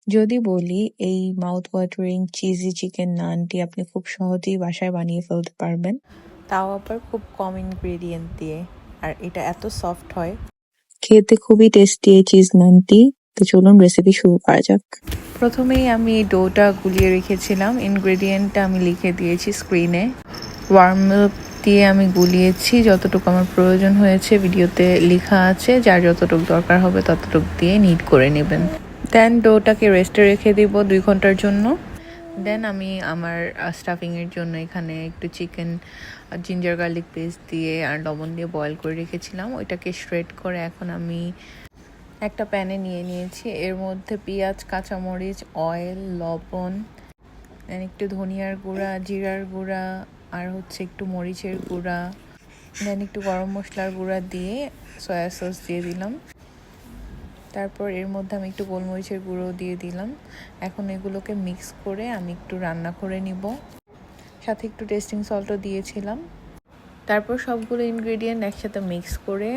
যদি বলি এই মাউথ ওয়াটারিং চিজি চিকেন নানটি আপনি খুব সহজেই বাসায় বানিয়ে ফেলতে পারবেন, তাও আবার খুব কম ইনগ্রেডিয়েন্ট দিয়ে। আর এটা এত সফট হয়, খেতে খুবই টেস্টি এই চিজ নানটি। তো চলুন রেসিপি শুরু করা যাক। প্রথমেই আমি এই ডোটা গুলিয়ে রেখেছিলাম, ইনগ্রেডিয়েন্টটা আমি লিখে দিয়েছি স্ক্রিনে। ওয়ার্ম মিল্ক দিয়ে আমি গুলিয়েছি, যতটুকু আমার প্রয়োজন হয়েছে ভিডিওতে লেখা আছে, যার যতটুকু দরকার হবে ততটুকু দিয়ে নিট করে নেবেন। দেন ডোটাকে রেস্টে রেখে দিব 2 ঘন্টার জন্য। দেন আমি আমার স্টাফিংয়ের জন্য এখানে একটু চিকেন জিঞ্জার গার্লিক পেস্ট দিয়ে আর লবণ দিয়ে বয়েল করে রেখেছিলাম, ওইটাকে শ্রেড করে এখন আমি একটা প্যানে নিয়ে নিয়েছি। এর মধ্যে পেঁয়াজ, কাঁচামরিচ, অয়েল, লবণ, দেন একটু ধনিয়ার গুঁড়া, জিরার গুঁড়া, আর হচ্ছে একটু মরিচের গুঁড়া, দেন একটু গরম মশলার গুঁড়া দিয়ে সয়া সস দিয়ে দিলাম। তারপর এর মধ্যে আমি একটু গোলমরিচের গুঁড়ো দিয়ে দিলাম। এখন এগুলোকে মিক্স করে আমি একটু রান্না করে নিব, সাথে একটু টেস্টিং সল্টও দিয়েছিলাম। তারপর সবগুলো ইনগ্রেডিয়েন্ট একসাথে মিক্স করে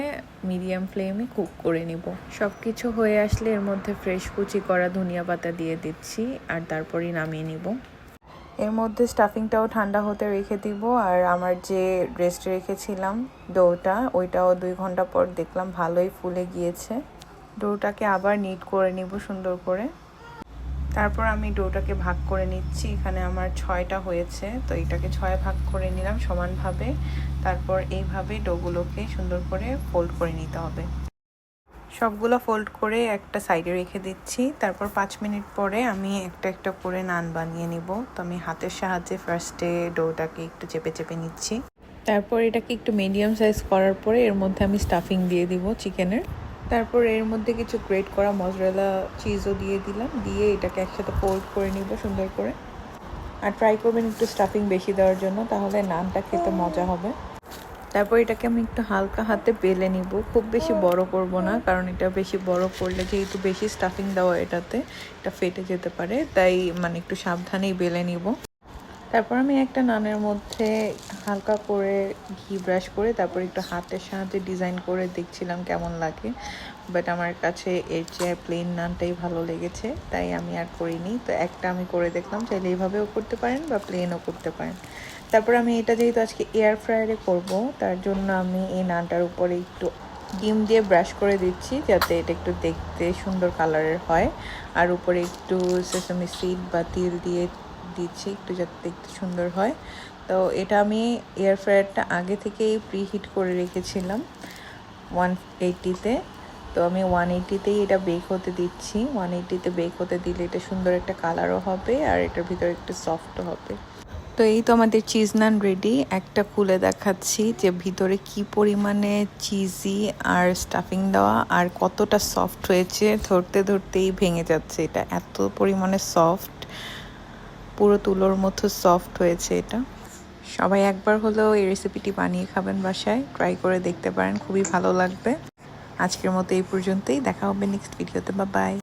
মিডিয়াম ফ্লেমে কুক করে নিব। সব কিছু হয়ে আসলে এর মধ্যে ফ্রেশ কুচি করা ধনিয়া পাতা দিয়ে দিচ্ছি আর তারপরই নামিয়ে নিব। এর মধ্যে স্টাফিংটাও ঠান্ডা হতে রেখে দিব। আর আমার যে রেস্টে রেখেছিলাম ডোটা, ওইটাও 2 ঘন্টা পর দেখলাম ভালোই ফুলে গিয়েছে। ডোটাকে আবার নিট করে নিব সুন্দর করে। তারপর আমি ডোটাকে ভাগ করে নিচ্ছি, এখানে আমার 6টা হয়েছে, তো এটাকে 6 ভাগ করে নিলাম সমানভাবে। তারপর এইভাবে ডোগুলোকে সুন্দর করে ফোল্ড করে নিতে হবে। সবগুলো ফোল্ড করে একটা সাইডে রেখে দিচ্ছি। তারপর 5 মিনিট পরে আমি একটা একটা করে নান বানিয়ে নিব। তো আমি হাতের সাহায্যে ফার্স্টে ডোটাকে একটু চেপে চেপে নিচ্ছি। তারপর এটাকে একটু মিডিয়াম সাইজ করার পরে এর মধ্যে আমি স্টাফিং দিয়ে দিব চিকেনের। তারপর এর মধ্যে কিছু গ্রেট করা মজরেলা চিজও দিয়ে দিলাম, দিয়ে এটাকে একসাথে ফোল্ড করে নিব সুন্দর করে। আর ট্রাই করবেন একটু স্টাফিং বেশি দেওয়ার জন্য, তাহলে নানটা খেতে মজা হবে। তারপর এটাকে আমি একটু হালকা হাতে বেলে নিব, খুব বেশি বড় করব না, কারণ এটা বেশি বড় করলে যেহেতু বেশি স্টাফিং দেওয়া এটাতে, এটা ফেটে যেতে পারে, তাই মানে একটু সাবধানেই বেলে নিব। তারপর আমি একটা নানের মধ্যে হালকা করে ঘি ব্রাশ করে তারপর একটু হাতের সাহায্যে ডিজাইন করে দেখছিলাম কেমন লাগে, বাট আমার কাছে এর চেয়ে প্লেন নানটাই ভালো লেগেছে, তাই আমি আর করিনি। তো একটা আমি করে দেখলাম, চাইলে এইভাবেও করতে পারেন বা প্লেনও করতে পারেন। তারপর আমি এটা যেহেতু আজকে এয়ার ফ্রায়ারে করব, তার জন্য আমি এই নানটার উপরে একটু ডিম দিয়ে ব্রাশ করে দিচ্ছি, যাতে এটা একটু দেখতে সুন্দর কালারের হয়। আর উপরে একটু সেসামি সিড বা তিল দিয়ে দিচ্ছি একটু, যাতে দেখতে সুন্দর হয়। তো এটা আমি এয়ার ফ্রায়ারটা আগে থেকেই প্রিহিট করে রেখেছিলাম 180-তে। তো আমি 180-তেই এটা বেক হতে দিচ্ছি। 180-তে বেক হতে দিলে এটা সুন্দর একটা কালারও হবে আর এটার ভিতরে একটু সফটও হবে। তো এই তো আমাদের চিজ নান রেডি। একটা খুলে দেখাচ্ছি যে ভিতরে কি পরিমাণে চিজি আর স্টাফিং দেওয়া আর কতটা সফট হয়েছে, ধরতে ধরতেই ভেঙে যাচ্ছে। এটা এত পরিমাণে সফট, পুরো তুলোর মতো সফট হয়েছে এটা। সবাই একবার হলেও এই রেসিপিটি বানিয়ে খাবেন বাসায়, ট্রাই করে দেখতে পারেন, খুবই ভালো লাগবে। আজকের মতো এই পর্যন্তই, দেখা হবে নেক্সট ভিডিওতে। Bye bye.